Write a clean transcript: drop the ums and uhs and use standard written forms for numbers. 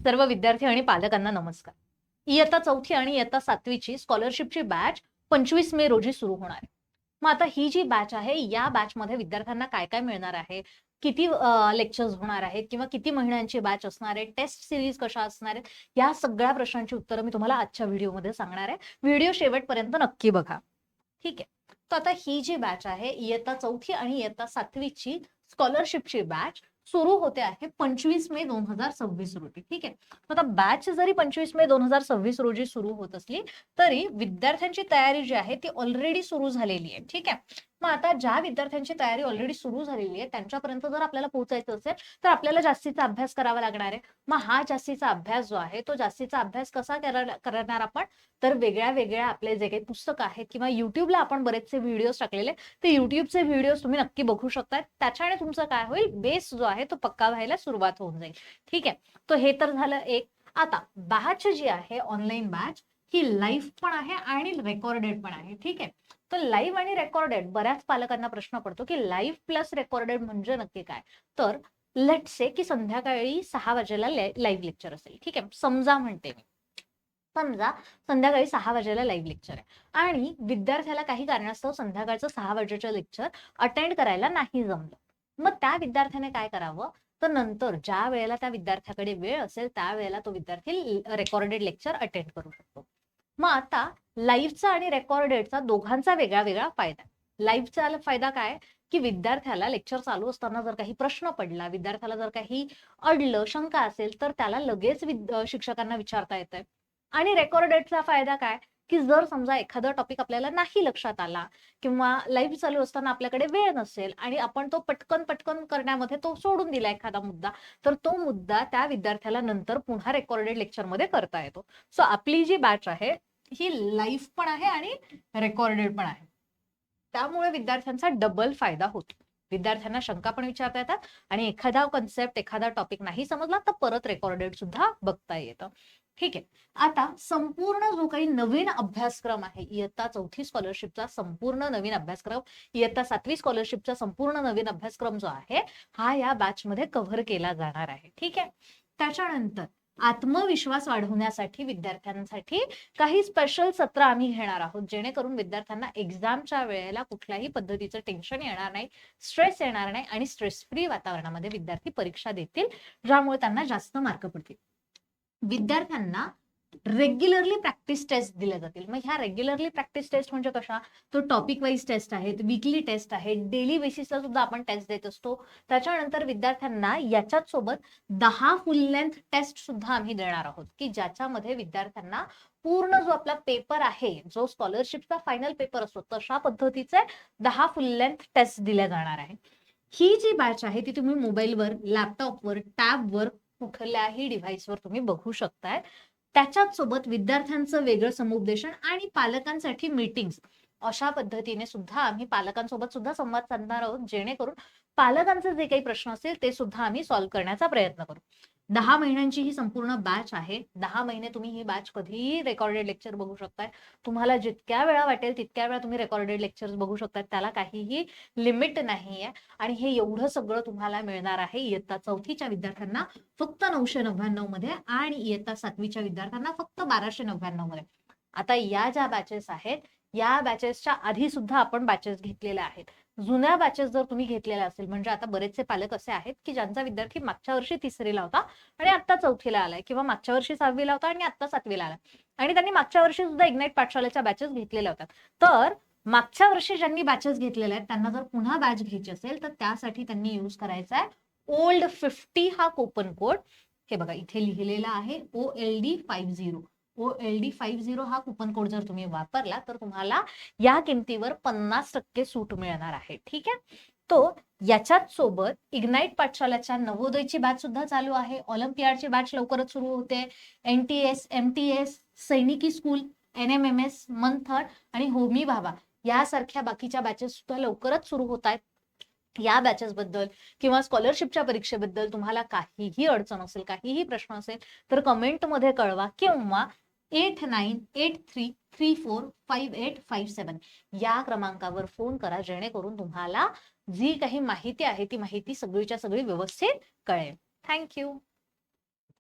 सर्व विद्यार्थी आणि पालकांना नमस्कार. इयत्ता 4थी आणि इयत्ता 7वीची स्कॉलरशिपची बॅच 25 मे रोजी सुरू होणार आहे. मग आता ही जी बॅच आहे, या बॅचमध्ये विद्यार्थ्यांना काय काय मिळणार आहे, किती लेक्चर्स होणार आहेत किंवा किती महिन्यांची बॅच असणार आहे, टेस्ट सिरीज कशा असणार आहेत, या सगळ्या प्रश्नांची उत्तरं मी तुम्हाला आजच्या व्हिडिओमध्ये सांगणार आहे. व्हिडिओ शेवटपर्यंत नक्की बघा. ठीक आहे. तर आता ही जी बॅच आहे, इयत्ता 4थी आणि इयत्ता 7वीची स्कॉलरशिपची बॅच सुरू होते आहे 25 मे 2026 रोजी. ठीक आहे. आता बॅच जरी 25 मे 2026 रोजी सुरू होत असली तरी विद्यार्थ्यांची तयारी जी आहे ती ऑलरेडी सुरू झालेली आहे. ठीक आहे. मग आता ज्या विद्यार्थ्यांची तयारी ऑलरेडी सुरू झालेली आहे त्यांच्यापर्यंत जर आपल्याला पोहोचायचं असेल तर आपल्याला जास्तीचा अभ्यास करावा लागणार आहे. मग हा जास्तीचा अभ्यास जो आहे तो जास्तीचा अभ्यास कसा करणार आपण, तर वेगळ्या वेगळ्या आपले जे काही पुस्तक आहेत किंवा युट्यूबला आपण बरेचसे व्हिडिओज टाकलेले, ते युट्यूबचे व्हिडिओज तुम्ही नक्की बघू शकता. त्याच्याने तुमचं काय होईल, बेस जो आहे तो पक्का व्हायला सुरुवात होऊन जाईल. ठीक आहे. तो हे तर झालं एक. आता बॅच जी आहे, ऑनलाईन बॅच, ही लाईव्ह पण आहे आणि रेकॉर्डेड पण आहे. ठीक आहे. तर लाईव्ह आणि रेकॉर्डेड, बऱ्याच पालकांना प्रश्न पडतो की लाईव्ह प्लस रेकॉर्डेड म्हणजे नक्की काय. तर लेट्स से की संध्याकाळी 6 वाजेला लाईव्ह लेक्चर असेल. ठीक आहे. समजा म्हणते मी, समजा संध्याकाळी 6 वाजेला लाईव्ह लेक्चर आहे आणि विद्यार्थ्याला काही कारणास्तव संध्याकाळचं 6 वाजेचं लेक्चर अटेंड करायला नाही जमलं. मग त्या विद्यार्थ्याने काय करावं, तर नंतर ज्या वेळेला त्या विद्यार्थ्याकडे वेळ असेल त्यावेळेला तो विद्यार्थी रेकॉर्डेड लेक्चर अटेंड करू शकतो. मग आता लाईव्हचा आणि रेकॉर्डेडचा दोघांचा वेगळा वेगळा फायदा. लाईव्हचा फायदा काय, की विद्यार्थ्याला लेक्चर चालू असताना जर काही प्रश्न पडला, विद्यार्थ्याला जर काही अडलं, शंका असेल तर त्याला लगेच शिक्षकांना विचारता येतंय. आणि रेकॉर्डेडचा फायदा काय, की जर समजा एखादा टॉपिक आपल्याला नाही लक्षात आला किंवा लाईव्ह चालू असताना आपल्याकडे वेळ नसेल आणि आपण तो पटकन पटकन करण्यामध्ये तो सोडून दिला एखादा मुद्दा, तर तो मुद्दा त्या विद्यार्थ्याला नंतर पुन्हा रेकॉर्डेड लेक्चरमध्ये करता येतो. सो आपली जी बॅच आहे ही लाईव्ह पण आहे आणि रेकॉर्डेड पण आहे. त्यामुळे विद्यार्थ्यांचा डबल फायदा होतो. विद्यार्थ्यांना शंका पण विचारता येतात आणि एखादा कन्सेप्ट, एखादा टॉपिक नाही समजला तर परत रेकॉर्डेड सुद्धा बघता येतं. ठीक आहे. आता संपूर्ण जो काही नवीन अभ्यासक्रम आहे, इयत्ता 4थी स्कॉलरशिपचा संपूर्ण नवीन अभ्यासक्रम, इयत्ता 7वी स्कॉलरशिपचा संपूर्ण नवीन अभ्यासक्रम जो आहे हा या बॅच मध्ये कव्हर केला जाणार आहे. ठीक आहे. त्याच्यानंतर आत्मविश्वास वाढवण्यासाठी विद्यार्थ्यांसाठी काही स्पेशल सत्र आम्ही घेणार आहोत, जेणेकरून विद्यार्थ्यांना एक्झामच्या वेळेला कुठल्याही पद्धतीचं टेन्शन येणार नाही, स्ट्रेस येणार नाही आणि स्ट्रेस फ्री वातावरणामध्ये विद्यार्थी परीक्षा देतील, ज्यामुळे त्यांना जास्त मार्क पडतील. विद्यार्थ्यांना रेग्युलरली प्रॅक्टिस टेस्ट दिल्या जातील. मग ह्या रेग्युलरली प्रॅक्टिस टेस्ट म्हणजे कशा, तो टॉपिक वाईज टेस्ट आहेत, वीकली टेस्ट आहेत, डेली बेसिसला सुद्धा आपण टेस्ट देत असतो. त्याच्यानंतर विद्यार्थ्यांना याच्याच सोबत 10 फुल लेंथ टेस्ट सुद्धा आम्ही देणार आहोत, की ज्याच्यामध्ये विद्यार्थ्यांना पूर्ण जो आपला पेपर आहे, जो स्कॉलरशिपचा फायनल पेपर असतो, तशा पद्धतीचे 10 फुल लेंथ टेस्ट दिल्या जाणार आहे. ही जी बॅच आहे ती तुम्ही मोबाईलवर, लॅपटॉपवर, टॅबवर, कुठल्याही डिव्हाइसवर तुम्ही बघू शकताय. त्याच्याच सोबत विद्यार्थ्यांचं वेगळं समुपदेशन आणि पालकांसाठी मीटिंग्स, अशा पद्धतीने सुद्धा आम्ही पालकांसोबत सुद्धा संवाद साधणार आहोत, जेणेकरून पालकांचे जे काही प्रश्न असतील ते सुद्धा आम्ही सॉल्व्ह करण्याचा प्रयत्न करू. 10 महिन्यांची ही संपूर्ण बॅच आहे. 10 महिने तुम्ही ही बॅच कधीही रेकॉर्डेड लेक्चर बघू शकताय. तुम्हाला जितक्या वेळा वाटेल तितक्या वेळा तुम्ही रेकॉर्डेड लेक्चर्स बघू शकताय. त्याला काहीही लिमिट नाहीये आणि हे एवढं सगळं तुम्हाला मिळणार आहे इयत्ता 4थीच्या विद्यार्थ्यांना फक्त 999 मध्ये आणि इयत्ता 7वीच्या विद्यार्थ्यांना फक्त 1299 मध्ये. आता या ज्या बॅचेस आहेत, या बॅचेसच्या आधी सुद्धा आपण बॅचेस घेतलेल्या आहेत. जुन्या बॅचेस जर तुम्ही घेतलेल्या असेल, म्हणजे आता बरेचसे पालक असे आहेत की ज्यांचा विद्यार्थी मागच्या वर्षी 3रीला होता आणि आता 4थीला आलाय, किंवा मागच्या वर्षी 6वीला होता आणि आता 7वीला आलाय आणि त्यांनी मागच्या वर्षी सुद्धा इग्नाइट पाठशाळेच्या बॅचेस घेतलेल्या होत्या. तर मागच्या वर्षी ज्यांनी बॅचेस घेतलेल्या आहेत त्यांना जर पुन्हा बॅच घ्यायची असेल तर त्यासाठी त्यांनी यूज करायचा आहे ओल्ड 50 हा कोपन कोड. हे बघा इथे लिहिलेला आहे OLD50. OLD50 हा कुपन कोड जर तुम्ही वापरला तर तुम्हाला या किमतीवर 50% सूट मिळणार आहे. ठीक आहे. तो याच्याच सोबत इग्नाइट पाठशाळेच्या नवोदयची बॅच सुद्धा चालू आहे. ऑलिम्पियाडची बॅच लवकरच सुरू होते. NTS, MTS, सैनिकी स्कूल, NMMS, मंथन आणि होमी भाभा यासारख्या बाकीच्या बॅचेस सुद्धा लवकरच सुरू होत आहेत. या बॅचेस बद्दल किंवा स्कॉलरशिपच्या परीक्षेबद्दल तुम्हाला काहीही अडचण असेल, काहीही प्रश्न असेल तर कमेंटमध्ये कळवा किंवा 8983345857 या क्रमांकावर फोन करा, जेणेकरून तुम्हाला जी काही माहिती आहे ती माहिती सगळीच्या सगळी व्यवस्थित कळेल. थँक्यू.